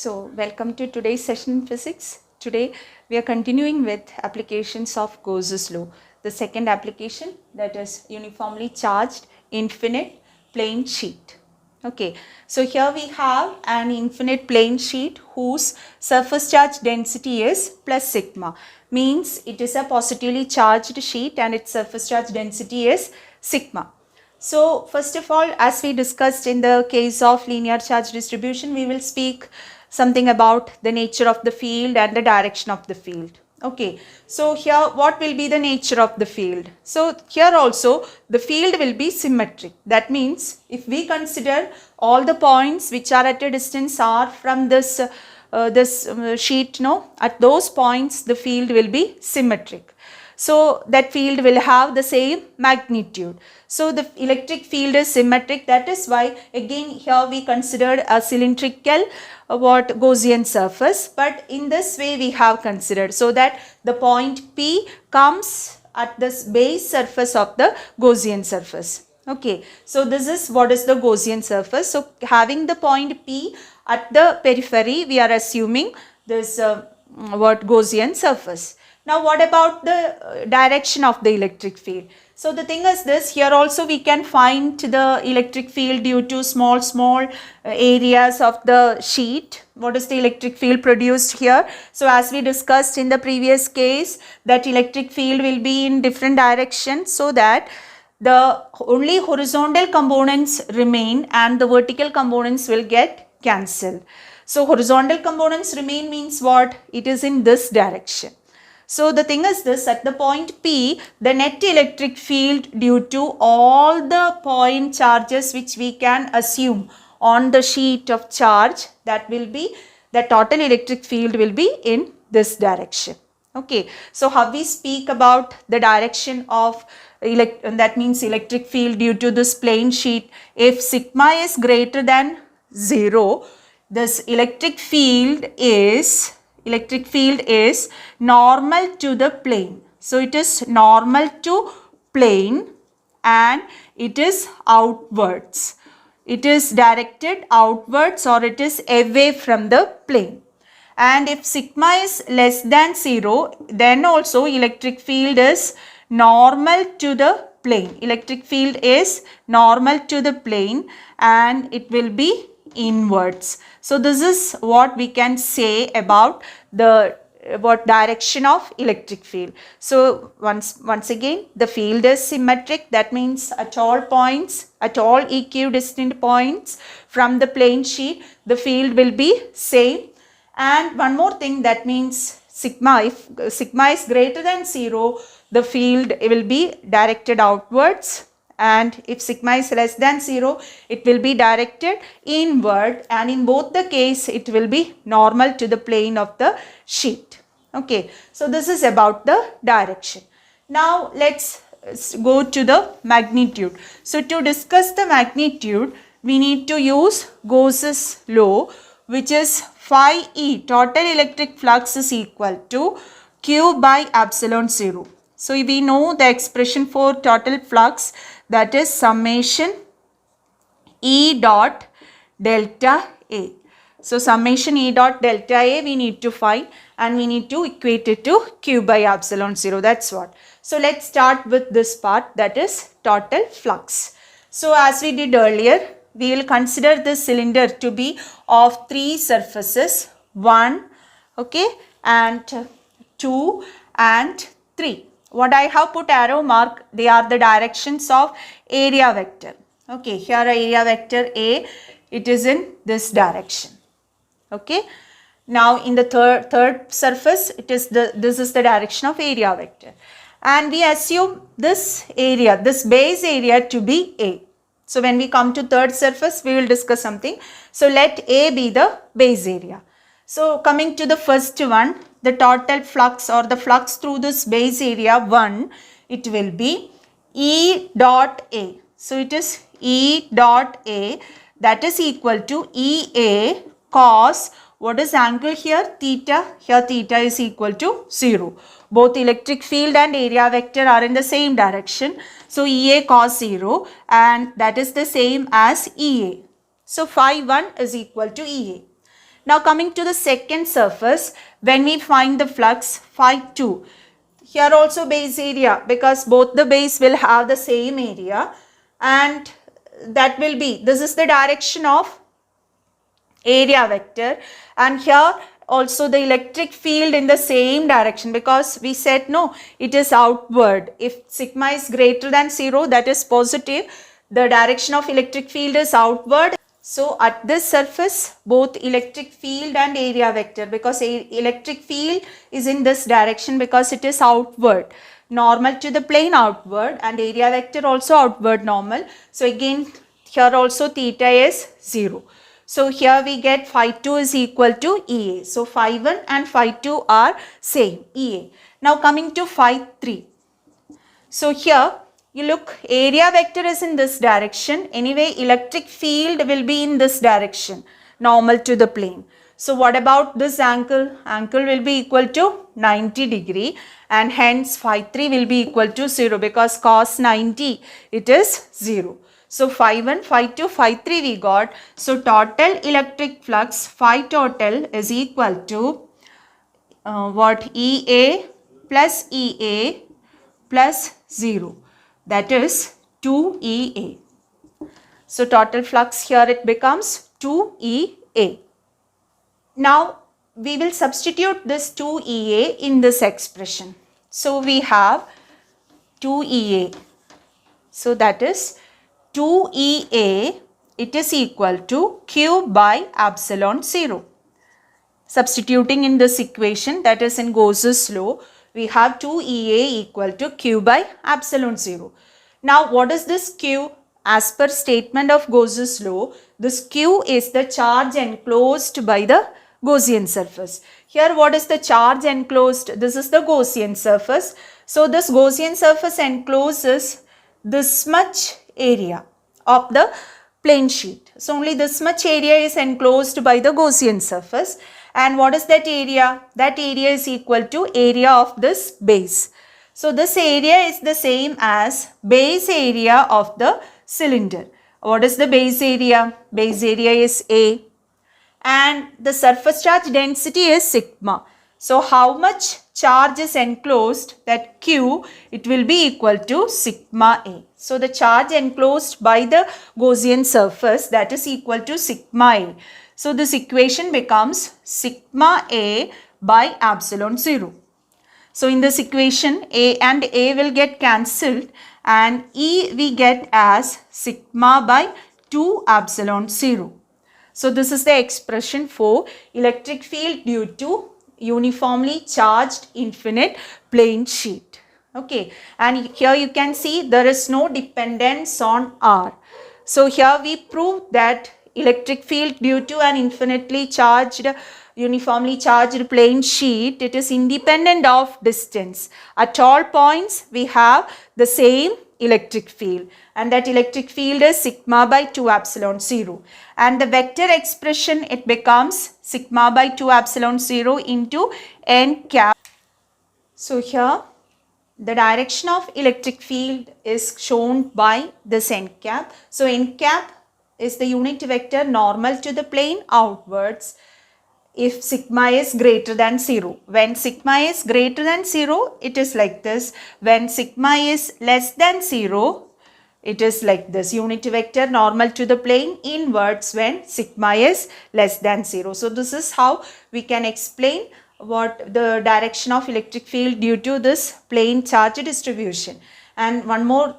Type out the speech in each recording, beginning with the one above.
So, welcome to today's session in physics. Today, we are continuing with applications of Gauss's law. The second application, that is uniformly charged infinite plane sheet. Okay, so here we have an infinite plane sheet whose surface charge density is plus sigma. Means it is a positively charged sheet and its surface charge density is sigma. So, first of all, as we discussed in the case of linear charge distribution, we will speak something about the nature of the field and the direction of the field. Okay, so here what will be the nature of the field? So here also the field will be symmetric. That means if we consider all the points which are at a distance r from this sheet, at those points the field will be symmetric. So that field will have the same magnitude. So the electric field is symmetric. That is why again here we considered a cylindrical Gaussian surface. But in this way we have considered so that the point P comes at this base surface of the Gaussian surface. Okay, so this is what is the Gaussian surface. So having the point P at the periphery, we are assuming this Gaussian surface. Now what about the direction of the electric field? So the thing is this, here also we can find the electric field due to small areas of the sheet. What is the electric field produced here? So as we discussed in the previous case, that electric field will be in different directions so that the only horizontal components remain and the vertical components will get cancelled. So horizontal components remain means what? It is in this direction. So the thing is this, at the point P, the net electric field due to all the point charges which we can assume on the sheet of charge, that will be, the total electric field will be in this direction. Okay, so how we speak about the direction of that means electric field due to this plane sheet. If sigma is greater than 0, this electric field is normal to the plane. So it is normal to plane and it is outwards. It is directed outwards or it is away from the plane. And if sigma is less than 0, then also electric field is normal to the plane. Electric field is normal to the plane and it will be inwards. So this is what we can say about the direction of electric field. So once again, the field is symmetric. That means at all points, at all equidistant points from the plane sheet, the field will be same. And one more thing, that means sigma, if sigma is greater than 0, the field will be directed outwards. And if sigma is less than 0, it will be directed inward, and in both the case it will be normal to the plane of the sheet. Okay, so this is about the direction. Now let's go to the magnitude. So to discuss the magnitude, we need to use Gauss's law, which is phi E, total electric flux, is equal to Q by epsilon 0. So we know the expression for total flux, that is summation E dot delta A. So summation E dot delta A we need to find and we need to equate it to Q by epsilon 0. That's what. So let's start with this part, that is total flux. So as we did earlier, we will consider this cylinder to be of 3 surfaces, 1, okay, and 2 and 3. What I have put arrow mark, they are the directions of area vector. Okay, here area vector A, it is in this direction. Okay, now in the third surface, this is the direction of area vector, and we assume this area, this base area, to be A. So when we come to third surface, we will discuss something. So let A be the base area. So coming to the first one, the total flux or the flux through this base area 1, it will be E dot A. So it is E dot A, that is equal to EA cos, what is angle here? Theta. Here theta is equal to 0. Both electric field and area vector are in the same direction. So EA cos 0, and that is the same as EA. So phi 1 is equal to EA. Now coming to the second surface, when we find the flux phi 2, here also base area, because both the base will have the same area, and that will be, this is the direction of area vector, and here also the electric field in the same direction, because we said no, it is outward. If sigma is greater than 0, that is positive, the direction of electric field is outward. So at this surface, both electric field and area vector, because electric field is in this direction because it is outward, normal to the plane outward, and area vector also outward normal. So again here also theta is 0. So here we get phi 2 is equal to EA. So phi 1 and phi 2 are same, EA. Now coming to phi 3. So here you look, area vector is in this direction. Anyway, electric field will be in this direction, normal to the plane. So what about this angle? Angle will be equal to 90 degree, and hence phi 3 will be equal to 0, because cos 90, it is 0. So phi 1, phi 2, phi 3 we got. So total electric flux phi total is equal to what? EA plus EA plus 0, that is 2EA. So total flux here it becomes 2EA. Now we will substitute this 2EA in this expression. So we have 2EA. So that is 2EA, it is equal to Q by epsilon 0. Substituting in this equation, that is in Gauss's law, we have 2EA equal to Q by epsilon 0. Now what is this Q? As per statement of Gauss's law, this Q is the charge enclosed by the Gaussian surface. Here what is the charge enclosed? This is the Gaussian surface. So this Gaussian surface encloses this much area of the plane sheet. So only this much area is enclosed by the Gaussian surface. And what is that area? That area is equal to area of this base. So this area is the same as base area of the cylinder. What is the base area? Base area is A, and the surface charge density is sigma. So how much charge is enclosed? That Q, it will be equal to sigma A. So the charge enclosed by the Gaussian surface, that is equal to sigma A. So this equation becomes sigma A by epsilon 0. So in this equation, A and A will get cancelled, and E we get as sigma by 2 epsilon 0. So this is the expression for electric field due to uniformly charged infinite plane sheet. Okay, and here you can see there is no dependence on R. So here we prove that electric field due to an infinitely charged, uniformly charged plane sheet, it is independent of distance. At all points we have the same electric field, and that electric field is sigma by 2 epsilon 0, and the vector expression, it becomes sigma by 2 epsilon 0 into n cap. So here the direction of electric field is shown by this n cap. So n cap is the unit vector normal to the plane outwards if sigma is greater than 0. When sigma is greater than 0, it is like this. When sigma is less than 0, it is like this. Unit vector normal to the plane inwards when sigma is less than 0. So this is how we can explain what the direction of electric field due to this plane charge distribution. And one more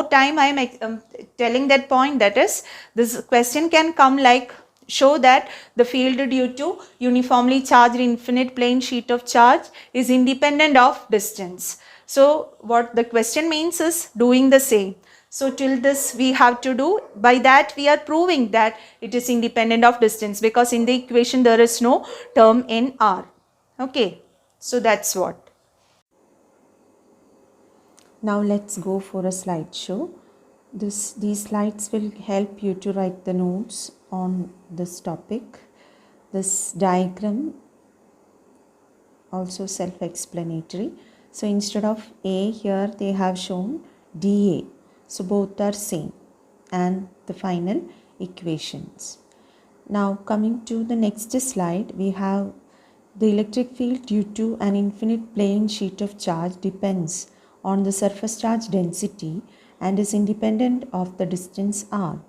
time I am telling that point, that is, this question can come like, show that the field due to uniformly charged infinite plane sheet of charge is independent of distance. So what the question means is doing the same. So till this we have to do, by that we are proving that it is independent of distance, because in the equation there is no term in R. Okay, so that's what. Now let's go for a slideshow. These slides will help you to write the notes on this topic. This diagram also self-explanatory. So instead of A, here they have shown dA. So both are same, and the final equations. Now coming to the next slide, we have the electric field due to an infinite plane sheet of charge depends on the surface charge density and is independent of the distance r.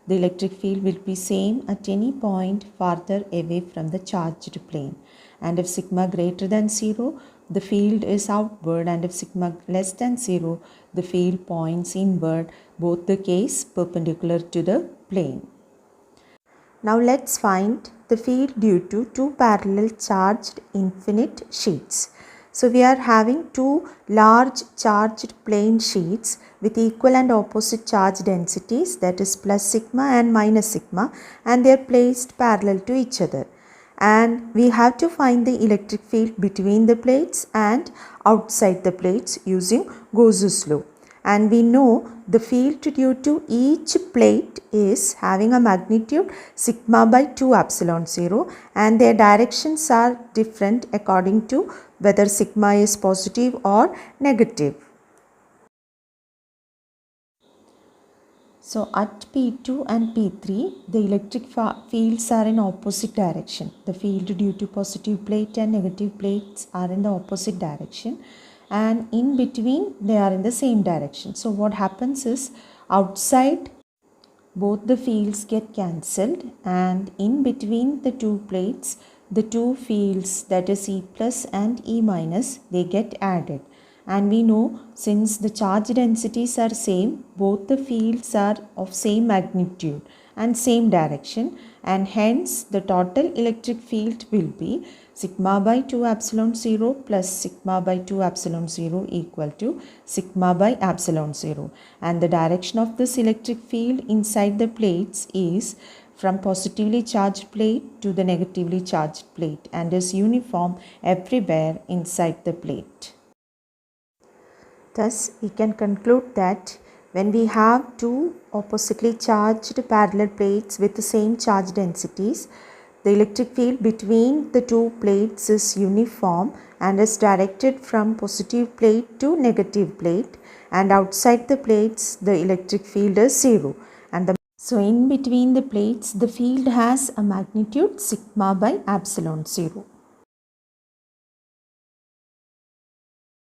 The electric field will be same at any point farther away from the charged plane. And if sigma greater than 0, the field is outward, and if sigma less than 0, the field points inward, both the case perpendicular to the plane. Now let's find the field due to two parallel charged infinite sheets. So we are having two large charged plane sheets with equal and opposite charge densities, that is plus sigma and minus sigma, and they are placed parallel to each other. And we have to find the electric field between the plates and outside the plates using Gauss's law. And we know the field due to each plate is having a magnitude sigma by 2 epsilon 0, and their directions are different according to whether sigma is positive or negative. So at P2 and P3, the electric fields are in opposite direction. The field due to positive plate and negative plates are in the opposite direction, and in between they are in the same direction. So what happens is, outside both the fields get cancelled, and in between the two plates the two fields, that is E plus and E minus, they get added. And we know, since the charge densities are same, both the fields are of same magnitude and same direction, and hence the total electric field will be sigma by 2 epsilon 0 plus sigma by 2 epsilon 0 equal to sigma by epsilon 0. And the direction of this electric field inside the plates is from positively charged plate to the negatively charged plate, and is uniform everywhere inside the plate. Thus, we can conclude that when we have two oppositely charged parallel plates with the same charge densities, the electric field between the two plates is uniform and is directed from positive plate to negative plate, and outside the plates the electric field is 0. So in between the plates the field has a magnitude sigma by epsilon 0.